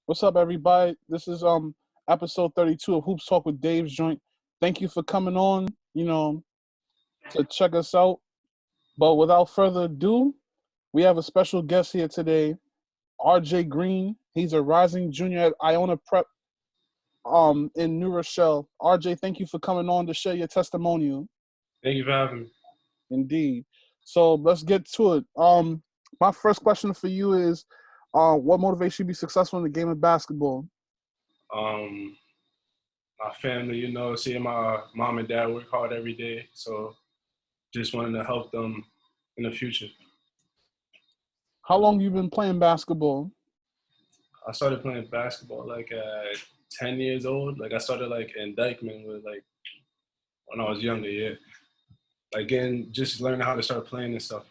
What's up, everybody? This is episode 32 of Hoops Talk with Dave's Joint. Thank you for coming on, to check us out. But without further ado, we have a special guest here today, RJ Greene. He's a rising junior at Iona Prep in New Rochelle. RJ, thank you for coming on to share your testimonial. Thank you for having me. Indeed. So let's get to it. My first question for you is, what motivates you to be successful in the game of basketball? My family, seeing my mom and dad work hard every day. So just wanting to help them in the future. How long you been playing basketball? I started playing basketball at 10 years old. I started in Dykeman when I was younger, yeah. Just learning how to start playing and stuff.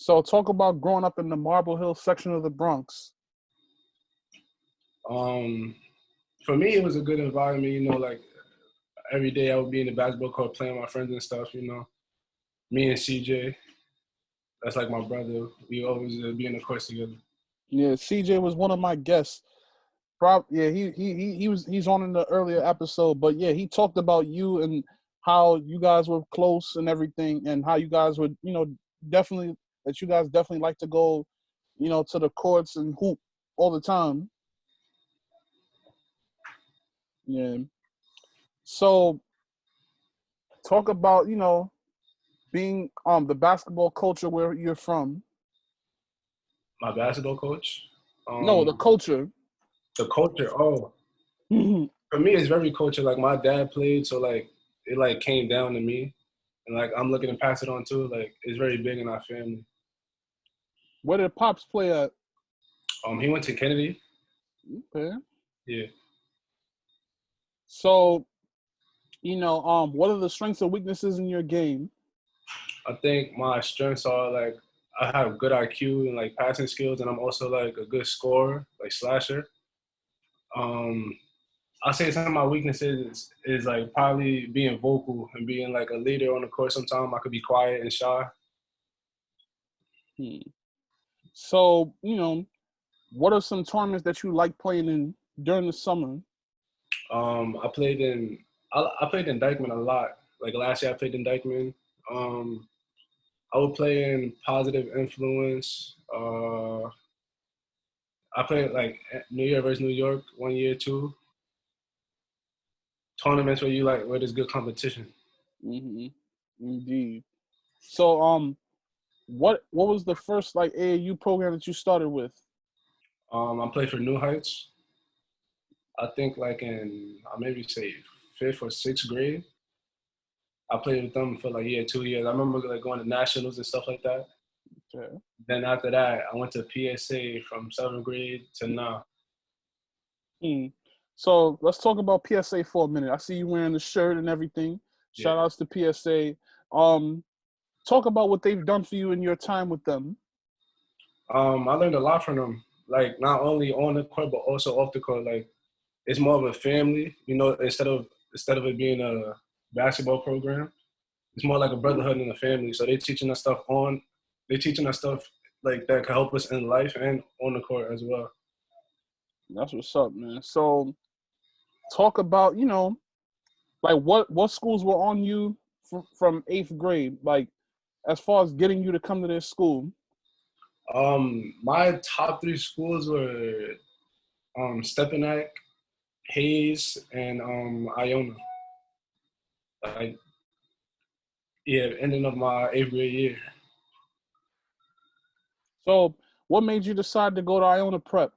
So talk about growing up in the Marble Hill section of the Bronx. For me, it was a good environment, every day I would be in the basketball court playing with my friends and stuff, Me and CJ, that's like my brother. We always be in the course together. Yeah, CJ was one of my guests. He's on in the earlier episode, but yeah, he talked about you and how you guys were close and everything, and how you guys would, definitely like to go, to the courts and hoop all the time. Yeah. So talk about, being the basketball culture where you're from. My basketball coach? No, the culture. The culture, oh. For me, it's very culture. My dad played, so it came down to me. And I'm looking to pass it on too. It's very big in our family. Where did Pops play at? He went to Kennedy. Okay. Yeah. So, what are the strengths and weaknesses in your game? I think my strengths are I have good IQ and passing skills, and I'm also a good scorer, slasher. I'll say some of my weaknesses is probably being vocal and being a leader on the court. Sometimes I could be quiet and shy. So, what are some tournaments that you like playing in during the summer? I played in Dykeman a lot. Last year I played in Dykeman. I would play in Positive Influence. I played New York versus New York 1 year too. Tournaments where there's good competition. Indeed. So, what was the first AAU program that you started with? I played for New Heights. I think I maybe say 5th or 6th grade. I played with them for 2 years. I remember going to nationals and stuff like that. Okay. Then after that, I went to PSA from 7th grade to now. So let's talk about PSA for a minute. I see you wearing the shirt and everything. Shout outs to PSA. Talk about what they've done for you in your time with them. I learned a lot from them. Not only on the court but also off the court. It's more of a family. Instead of it being a basketball program, it's more like a brotherhood in a family. So they're teaching us stuff that can help us in life and on the court as well. That's what's up, man. So talk about, what schools were on you from 8th grade, as far as getting you to come to this school. My top 3 schools were Stepinac, Hayes, and Iona. Ending of my 8th grade year. So what made you decide to go to Iona Prep?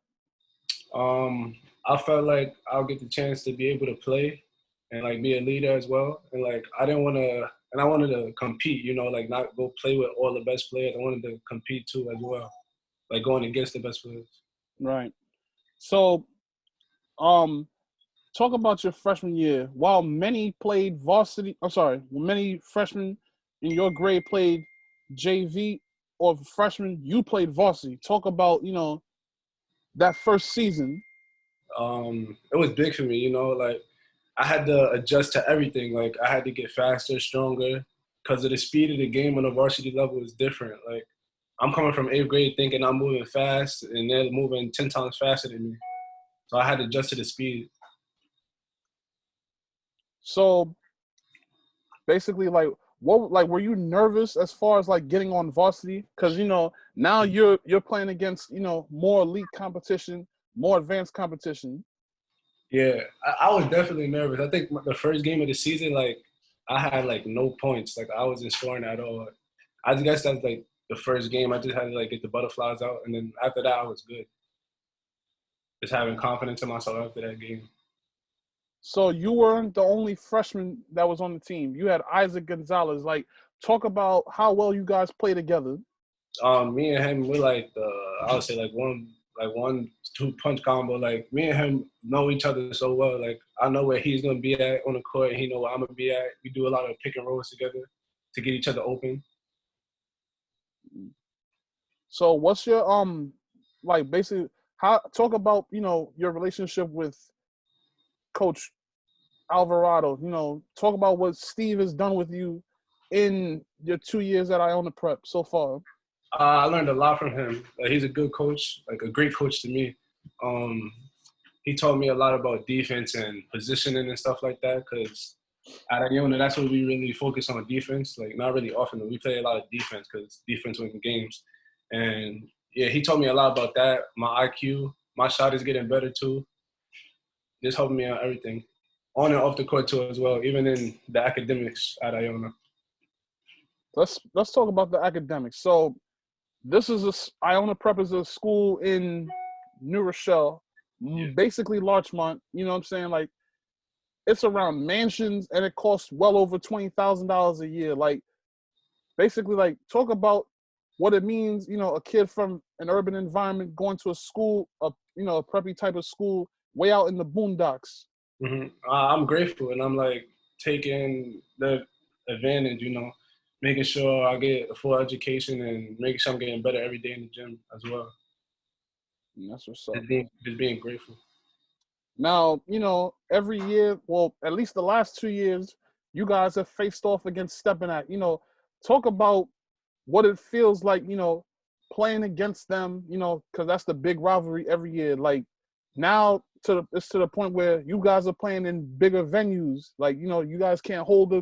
I felt like I'll get the chance to be able to play and be a leader as well. And I didn't want to, and I wanted to compete, not go play with all the best players. I wanted to compete too as well, going against the best players. Right. So, talk about your freshman year. While many played varsity, many freshmen in your grade played JV or freshmen, you played varsity. Talk about, that first season. It was big for me, I had to adjust to everything. I had to get faster, stronger, because of the speed of the game on the varsity level is different. I'm coming from 8th grade thinking I'm moving fast, and they're moving 10 times faster than me. So I had to adjust to the speed. So basically, like, were you nervous as far as like getting on varsity? Because now you're playing against more elite competition, more advanced competition. Yeah, I was definitely nervous. I think the first game of the season, like, I had like no points. Like, I wasn't scoring at all. I guess that's like the first game. I just had to like get the butterflies out, and then after that, I was good. Just having confidence in myself after that game. So you weren't the only freshman that was on the team. You had Isaac Gonzalez. Like, talk about how well you guys play together. Me and him, we're like I would say like one two punch combo. Like, me and him know each other so well. Like, I know where he's gonna be at on the court, and he know where I'm gonna be at. We do a lot of pick and rolls together to get each other open. So what's your like basically how talk about your relationship with Coach Alvarado? Talk about what Steve has done with you in your 2 years at Iona Prep so far. I learned a lot from him. Like, he's a good coach, like a great coach to me. Um, he taught me a lot about defense and positioning and stuff like that. Because at Iona, that's what we really focus on, defense. Like, not really often, but we play a lot of defense because defense wins games. And yeah, he taught me a lot about that. My IQ, my shot is getting better too. Just helping me on everything, on and off the court too as well. Even in the academics at Iona. Let's talk about the academics. So this is Iona Prep is a school in New Rochelle, Yeah. basically Larchmont. You know what I'm saying? Like, it's around mansions and it costs well over $20,000 a year. Like, basically, like, talk about what it means. A kid from an urban environment going to a school, a preppy type of school, way out in the boondocks. Mm-hmm. I'm grateful, and I'm like taking the advantage, making sure I get a full education and making sure I'm getting better every day in the gym as well. And that's what's up. Just being grateful. Now, every year, well, at least the last 2 years, you guys have faced off against Stepping At. Talk about what it feels like, playing against them, because that's the big rivalry every year. Like, now it's to the point where you guys are playing in bigger venues. Like, you guys can't hold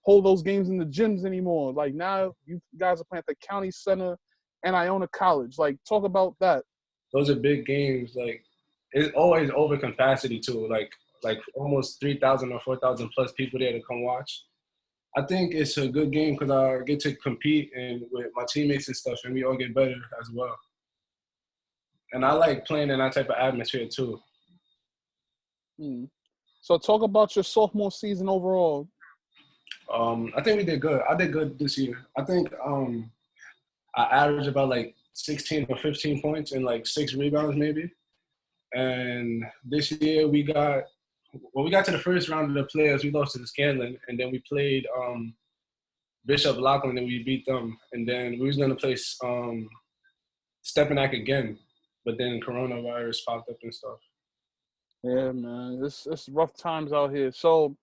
those games in the gyms anymore. Like, now you guys are playing at the county center and Iona College. Like, talk about that. Those are big games. Like, it's always over capacity too. Like almost 3,000 or 4,000 plus people there to come watch. I think it's a good game because I get to compete and with my teammates and stuff, and we all get better as well. And I like playing in that type of atmosphere too. So talk about your sophomore season overall. I think we did good. I did good this year. I think I averaged about like 16 or 15 points and like 6 rebounds maybe. And this year we got to the first round of the playoffs. We lost to the Scanlon, and then we played Bishop Lockland, and we beat them. And then we was gonna play Stepinac again, but then coronavirus popped up and stuff. Yeah, man, it's rough times out here. So,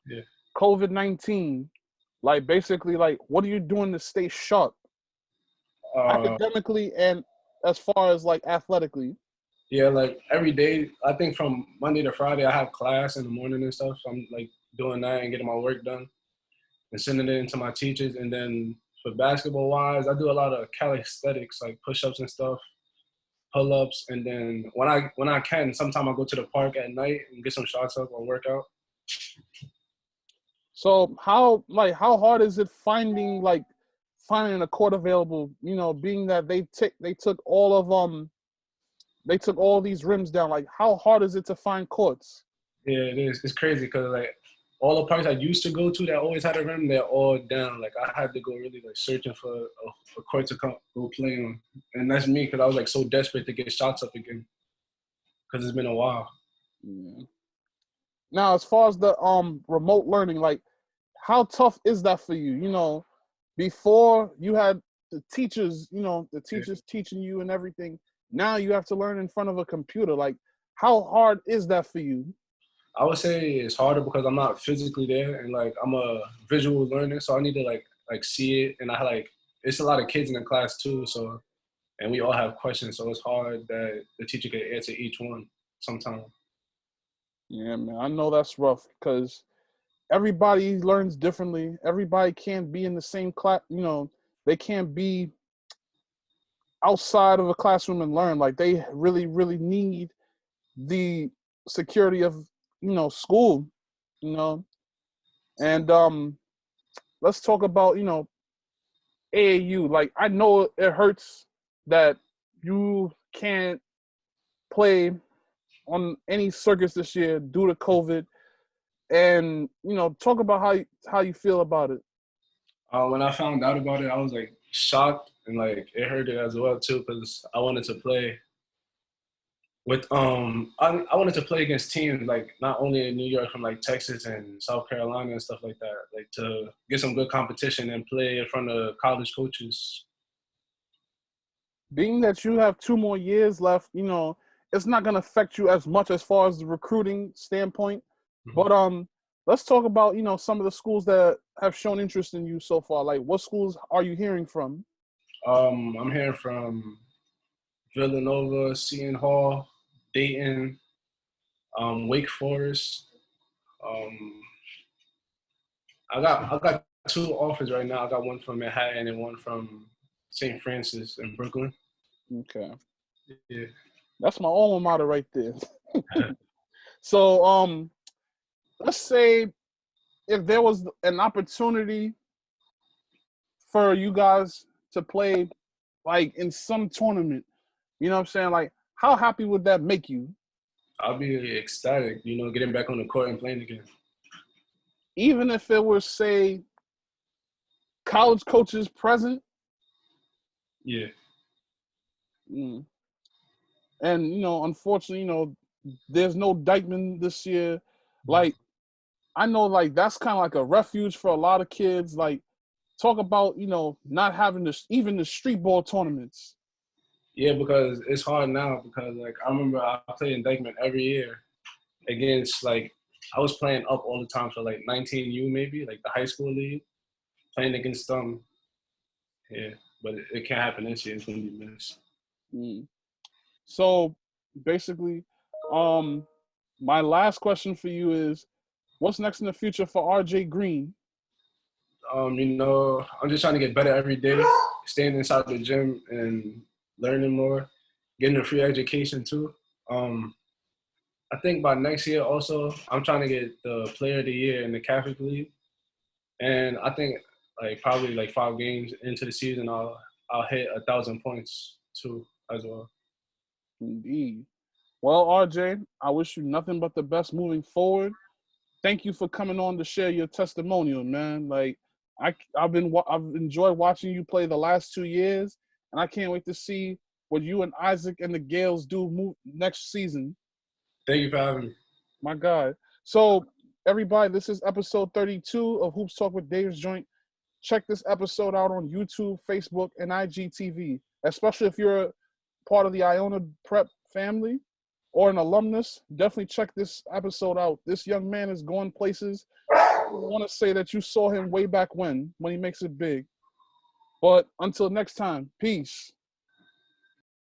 yeah, COVID-19, like, basically, like, what are you doing to stay sharp, academically and as far as like athletically? Yeah, like every day. I think from Monday to Friday, I have class in the morning and stuff. So I'm like doing that and getting my work done and sending it into my teachers. And then for basketball wise, I do a lot of calisthenics, like push-ups and stuff, pull-ups. And then when I can, sometimes I go to the park at night and get some shots up or work out. So how hard is it finding a court available? Being that they took all these rims down. Like, how hard is it to find courts? Yeah, it is. It's crazy because like all the parks I used to go to that always had a rim, they're all down. Like, I had to go really like searching for a court to go play on, and that's me because I was like so desperate to get shots up again because it's been a while. Yeah. Now, as far as the remote learning, like, how tough is that for you? Before you had the teachers, teaching you and everything. Now you have to learn in front of a computer. Like, how hard is that for you? I would say it's harder because I'm not physically there, and like I'm a visual learner, so I need to like see it, and it's a lot of kids in the class too, so and we all have questions, so it's hard that the teacher can answer each one sometimes. Yeah, man, I know that's rough because everybody learns differently. Everybody can't be in the same class. They can't be outside of a classroom and learn. Like they really, really need the security of school. You know, and let's talk about AAU. Like I know it hurts that you can't play on any circuits this year due to COVID, and talk about how you feel about it. When I found out about it, I was like shocked and like it hurted as well too because I wanted to play with I wanted to play against teams like not only in New York from like Texas and South Carolina and stuff like that, like to get some good competition and play in front of college coaches. Being that you have 2 more years left, it's not going to affect you as much as far as the recruiting standpoint. Mm-hmm. But let's talk about some of the schools that have shown interest in you so far. Like, what schools are you hearing from? I'm hearing from Villanova, Seton Hall, Dayton, Wake Forest. I got 2 offers right now. I got one from Manhattan and one from St. Francis in Brooklyn. Okay. Yeah. That's my alma mater right there. So let's say if there was an opportunity for you guys to play like in some tournament, you know what I'm saying? Like, how happy would that make you? I'll be ecstatic, getting back on the court and playing again. Even if it was, say, college coaches present? Yeah. Mm. And, unfortunately, there's no Dykeman this year. Like, I know, like, that's kind of like a refuge for a lot of kids. Like, talk about, not having even the street ball tournaments. Yeah, because it's hard now because, like, I remember I played in Dykeman every year against, like, I was playing up all the time for, like, 19U maybe, like the high school league, playing against them. Yeah, but it can't happen this year. It's going to be missed. Mm. So, basically, my last question for you is, what's next in the future for RJ Greene? I'm just trying to get better every day, staying inside the gym and learning more, getting a free education too. I think by next year also, I'm trying to get the player of the year in the Catholic League. And I think like probably like 5 games into the season, I'll hit 1,000 points too as well. Indeed. Well, RJ, I wish you nothing but the best moving forward. Thank you for coming on to share your testimonial, man. Like I've enjoyed watching you play the last 2 years, and I can't wait to see what you and Isaac and the Gaels do next season. Thank you for having me. My God. So everybody, this is episode 32 of Hoops Talk with Dave's Joint. Check this episode out on YouTube, Facebook, and IGTV, especially if you're a part of the Iona Prep family or an alumnus. Definitely check this episode out. This young man is going places. I want to say that you saw him way back when he makes it big. But until next time, peace.